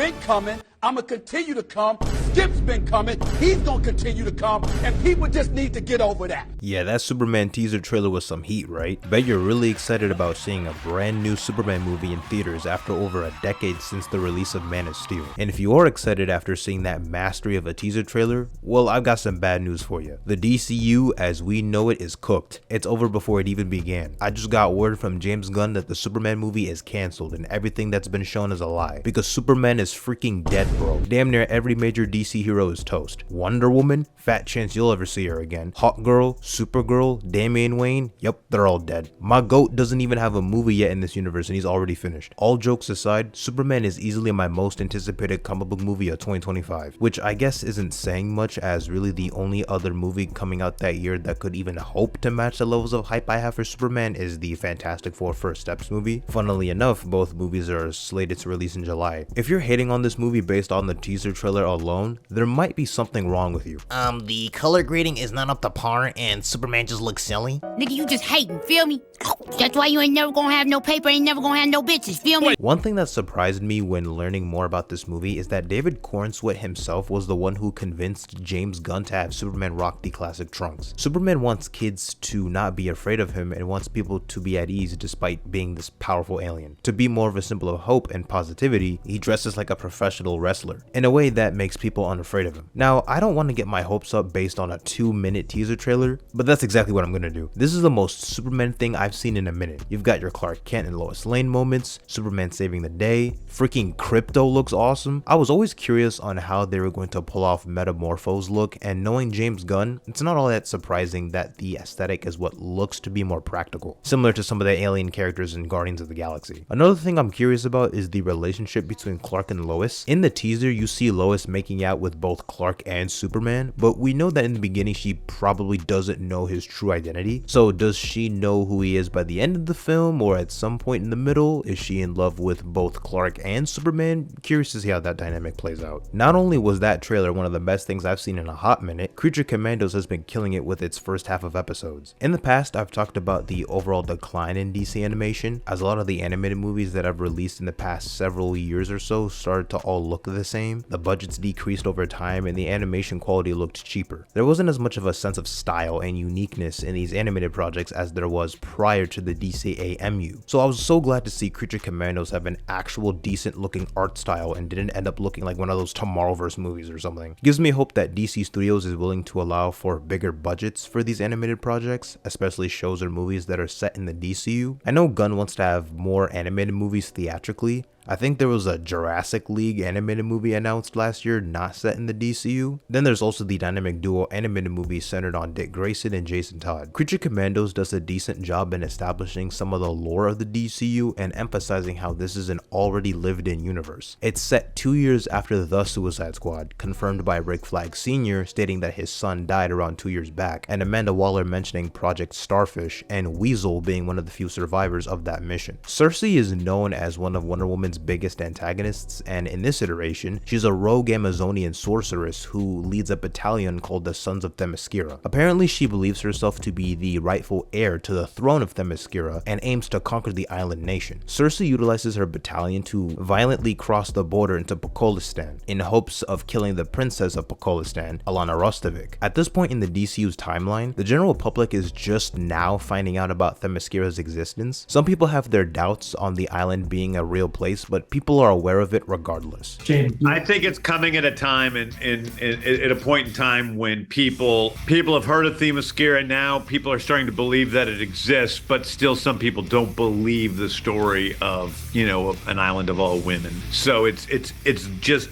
been coming. I'm going to continue to come. Skip's been coming. He's going to continue to come. And people just need to get over that. Yeah, that Superman teaser trailer was some heat, right? Bet you're really excited about seeing a brand new Superman movie in theaters after over a decade since the release of Man of Steel. And if you are excited after seeing that mastery of a teaser trailer, well, I've got some bad news for you. The DCU as we know it is cooked. It's over before it even began. I just got word from James Gunn that the Superman movie is cancelled and everything that's been shown is a lie. Because Superman is freaking dead, bro. Damn near every major DC hero is toast. Wonder Woman? Fat chance you'll ever see her again. Hawk Girl, Supergirl, Damian Wayne? Yep, they're all dead. My GOAT doesn't even have a movie yet in this universe and he's already finished. All jokes aside, Superman is easily my most anticipated comic book movie of 2025, which I guess isn't saying much as really the only other movie coming out that year that could even hope to match the levels of hype I have for Superman is the Fantastic Four First Steps movie. Funnily enough, both movies are slated to release in July. If you're hating on this movie based on the teaser trailer alone, there might be something wrong with you. The color grading is not up to par and Superman just looks silly. Nigga, you just hating, feel me? That's why you ain't never gonna have no paper, ain't never gonna have no bitches, feel me? One thing that surprised me when learning more about this movie is that David Cornsweet himself was the one who convinced James Gunn to have Superman rock the classic trunks. Superman wants kids to not be afraid of him and wants people to be at ease despite being this powerful alien. To be more of a symbol of hope and positivity, he dresses like a professional wrestler in a way that makes people unafraid of him. Now, I don't want to get my hopes up based on a 2-minute teaser trailer, but that's exactly what I'm gonna do. This is the most Superman thing I've seen in a minute. You've got your Clark Kent and Lois Lane moments, Superman saving the day, freaking Crypto looks awesome. I was always curious on how they were going to pull off Metamorpho's look, and knowing James Gunn, it's not all that surprising that the aesthetic is what looks to be more practical, similar to some of the alien characters in Guardians of the Galaxy. Another thing I'm curious about is the relationship between Clark and Lois. In the teaser, you see Lois making out with both Clark and Superman, but we know that in the beginning she probably doesn't know his true identity. So does she know who he is by the end of the film, or at some point in the middle? Is she in love with both Clark and Superman? Curious to see how that dynamic plays out. Not only was that trailer one of the best things I've seen in a hot minute, Creature Commandos has been killing it with its first half of episodes. In the past, I've talked about the overall decline in DC animation, as a lot of the animated movies that I've released in the past several years or so started to all look the same. The budgets decreased over time and the animation quality looked cheaper. There wasn't as much of a sense of style and uniqueness in these animated projects as there was prior to the DCEU. So I was so glad to see Creature Commandos have an actual decent looking art style and didn't end up looking like one of those Tomorrowverse movies or something. Gives me hope that DC Studios is willing to allow for bigger budgets for these animated projects, especially shows or movies that are set in the DCU. I know Gunn wants to have more animated movies theatrically. I think there was a Jurassic League animated movie announced last year not set in the DCU. Then there's also the dynamic duo animated movie centered on Dick Grayson and Jason Todd. Creature Commandos does a decent job in establishing some of the lore of the DCU and emphasizing how this is an already lived in universe. It's set 2 years after The Suicide Squad, confirmed by Rick Flag Sr. stating that his son died around 2 years back, and Amanda Waller mentioning Project Starfish and Weasel being one of the few survivors of that mission. Cersei is known as one of Wonder Woman's biggest antagonists, and in this iteration, she's a rogue Amazonian sorceress who leads a battalion called the Sons of Themyscira. Apparently, she believes herself to be the rightful heir to the throne of Themyscira and aims to conquer the island nation. Cersei utilizes her battalion to violently cross the border into Pokolistan in hopes of killing the princess of Pokolistan, Alana Rostovic. At this point in the DCU's timeline, the general public is just now finding out about Themyscira's existence. Some people have their doubts on the island being a real place, but people are aware of it regardless. James, I think it's coming at a time at a point in time when people have heard of Themyscira. Now people are starting to believe that it exists, but still some people don't believe the story of, you know, an island of all women. So it's just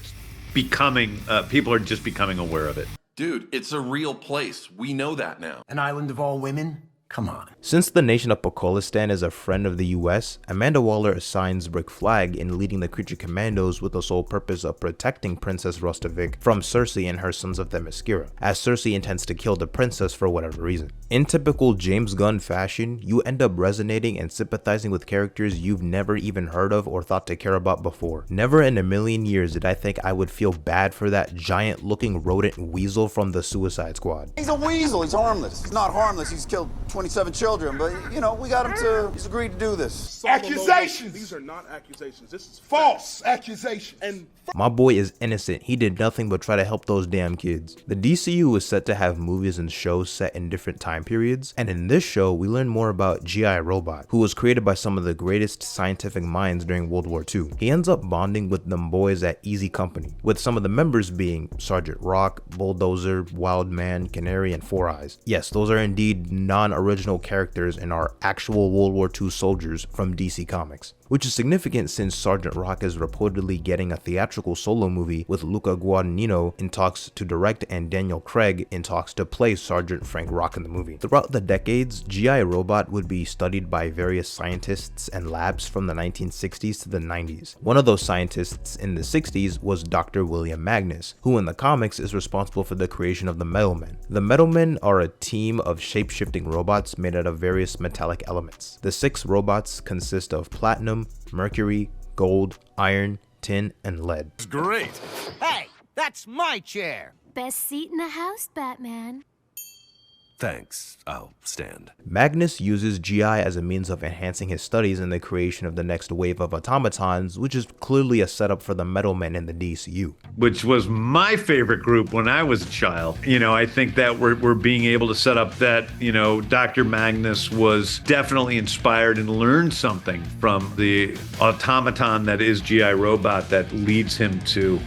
becoming people are just becoming aware of it. Dude, it's a real place. We know that now. an island of all women? Come on. Since the nation of Pokolistan is a friend of the US, Amanda Waller assigns Rick Flag in leading the Creature Commandos with the sole purpose of protecting Princess Rostovic from Cersei and her Sons of Themyscira, as Cersei intends to kill the princess for whatever reason. In typical James Gunn fashion, you end up resonating and sympathizing with characters you've never even heard of or thought to care about before. Never in a million years did I think I would feel bad for that giant looking rodent weasel from the Suicide Squad. He's a weasel, he's harmless. He's not harmless, he's killed 27 children, but you know, we got him to, he's agreed to do this. Accusations! These are not accusations, this is false accusations. And my boy is innocent, he did nothing but try to help those damn kids. The DCU is set to have movies and shows set in different time periods, and in this show we learn more about G.I. Robot, who was created by some of the greatest scientific minds during World War II. He ends up bonding with them boys at Easy Company, with some of the members being Sergeant Rock, Bulldozer, Wild Man, Canary, and Four Eyes. Yes, those are indeed non-original characters and are actual World War II soldiers from DC Comics, which is significant since Sergeant Rock is reportedly getting a theatrical solo movie with Luca Guadagnino in talks to direct and Daniel Craig in talks to play Sergeant Frank Rock in the movie. Throughout the decades, G.I. Robot would be studied by various scientists and labs from the 1960s to the 90s. One of those scientists in the 60s was Dr. William Magnus, who in the comics is responsible for the creation of the Metal Men. The Metal Men are a team of shape-shifting robots made out of various metallic elements. The 6 robots consist of platinum, mercury, gold, iron, tin, and lead. Great. Hey, that's my chair. Best seat in the house, Batman. Thanks. I'll stand. Magnus uses GI as a means of enhancing his studies in the creation of the next wave of automatons, which is clearly a setup for the Metal Men in the DCU. Which was my favorite group when I was a child. You know, I think that we're being able to set up that, you know, Dr. Magnus was definitely inspired and learned something from the automaton that is GI Robot that leads him to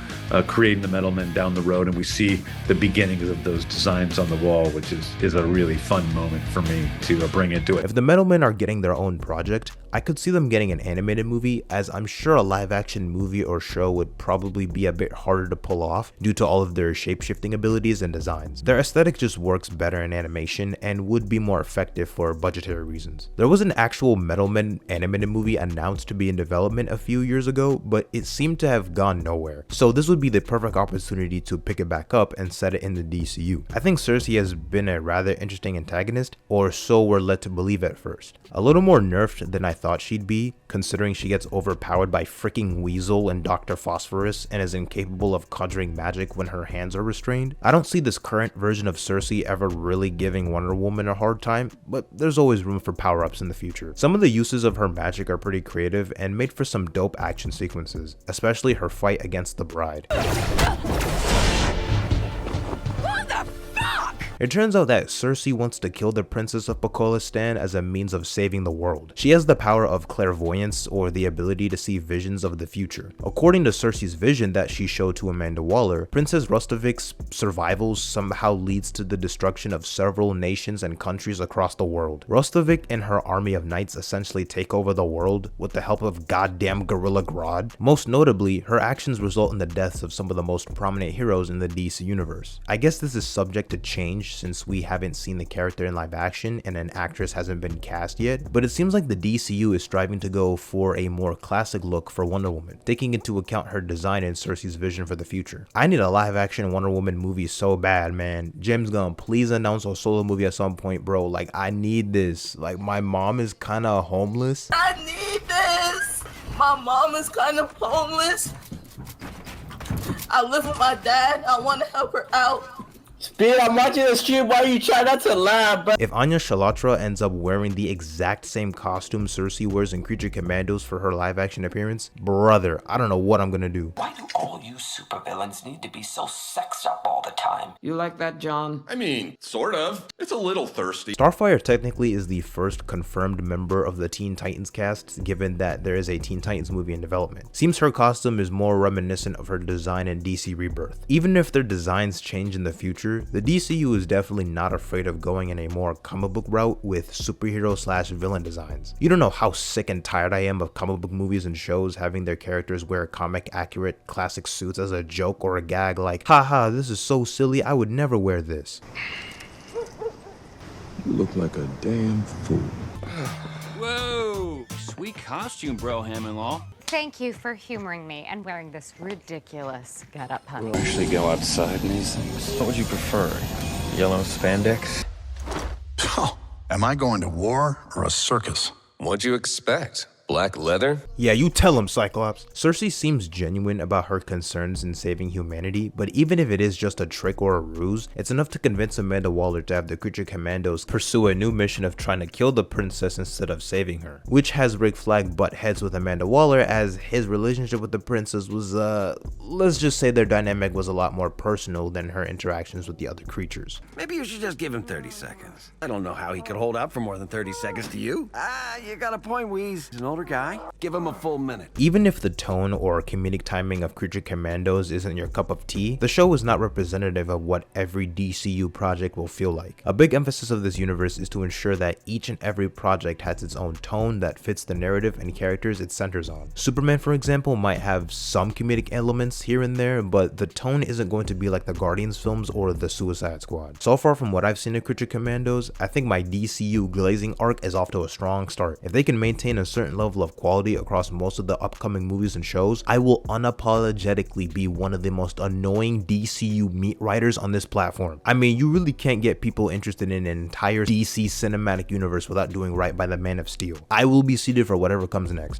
creating the Metal Men down the road, and we see the beginnings of those designs on the wall, which is a really fun moment for me to bring into it. If the Metal Men are getting their own project, I could see them getting an animated movie, as I'm sure a live action movie or show would probably be a bit harder to pull off due to all of their shape-shifting abilities and designs. Their aesthetic just works better in animation and would be more effective for budgetary reasons. There was an actual Metal Men animated movie announced to be in development a few years ago, but it seemed to have gone nowhere. So this would be the perfect opportunity to pick it back up and set it in the DCU. I think Cersei has been a rather interesting antagonist, or so we're led to believe at first. A little more nerfed than I thought she'd be, considering she gets overpowered by freaking Weasel and Dr. Phosphorus and is incapable of conjuring magic when her hands are restrained. I don't see this current version of Cersei ever really giving Wonder Woman a hard time, but there's always room for power-ups in the future. Some of the uses of her magic are pretty creative and made for some dope action sequences, especially her fight against the Bride. It turns out that Cersei wants to kill the Princess of Pakistan as a means of saving the world. She has the power of clairvoyance, or the ability to see visions of the future. According to Cersei's vision that she showed to Amanda Waller, Princess Rustovik's survival somehow leads to the destruction of several nations and countries across the world. Rustovik and her army of knights essentially take over the world with the help of goddamn Gorilla Grodd. Most notably, her actions result in the deaths of some of the most prominent heroes in the DC universe. I guess this is subject to change since we haven't seen the character in live action and an actress hasn't been cast yet, but it seems like the DCU is striving to go for a more classic look for Wonder Woman, taking into account her design and Cersei's vision for the future. I need a live action Wonder Woman movie so bad, man. James Gunn, please announce a solo movie at some point, bro. Like, I need this. Like, my mom is kind of homeless. I need this. My mom is kind of homeless. I live with my dad. I want to help her out. Speed, I'm watching the stream while you try not to laugh, but if Anya Shalatra ends up wearing the exact same costume Cersei wears in Creature Commandos for her live action appearance, brother, I don't know what I'm gonna do. Why do all you supervillains need to be so sexed up all the time? You like that, John? I mean, sort of. It's a little thirsty. Starfire technically is the first confirmed member of the Teen Titans cast, given that there is a Teen Titans movie in development. Seems her costume is more reminiscent of her design in DC Rebirth. Even if their designs change in the future, the DCU is definitely not afraid of going in a more comic book route with superhero/villain designs. You don't know how sick and tired I am of comic book movies and shows having their characters wear comic accurate classic suits as a joke or a gag, like, haha, this is so silly, I would never wear this. You look like a damn fool. Whoa, sweet costume, bro, Ham-in-Law. Thank you for humoring me and wearing this ridiculous getup, honey. We'll actually go outside in these things. What would you prefer? Yellow spandex? Am I going to war or a circus? What'd you expect? Black leather? Yeah, you tell him, Cyclops. Cersei seems genuine about her concerns in saving humanity, but even if it is just a trick or a ruse, it's enough to convince Amanda Waller to have the creature Commandos pursue a new mission of trying to kill the princess instead of saving her, which has Rick Flag butt heads with Amanda Waller as his relationship with the princess was, let's just say their dynamic was a lot more personal than her interactions with the other creatures. Maybe you should just give him 30 seconds. I don't know how he could hold out for more than 30 seconds to you. You got a point, Wheeze. He's an older guy. Give him a full minute. Even if the tone or comedic timing of Creature Commandos isn't your cup of tea, the show is not representative of what every DCU project will feel like. A big emphasis of this universe is to ensure that each and every project has its own tone that fits the narrative and characters it centers on. Superman, for example, might have some comedic elements here and there, but the tone isn't going to be like the Guardians films or the Suicide Squad. So far from what I've seen of Creature Commandos, I think my DCU glazing arc is off to a strong start. If they can maintain a certain level of quality across most of the upcoming movies and shows, I will unapologetically be one of the most annoying DCU meat writers on this platform. I mean, you really can't get people interested in an entire DC cinematic universe without doing right by the Man of Steel. I will be seated for whatever comes next.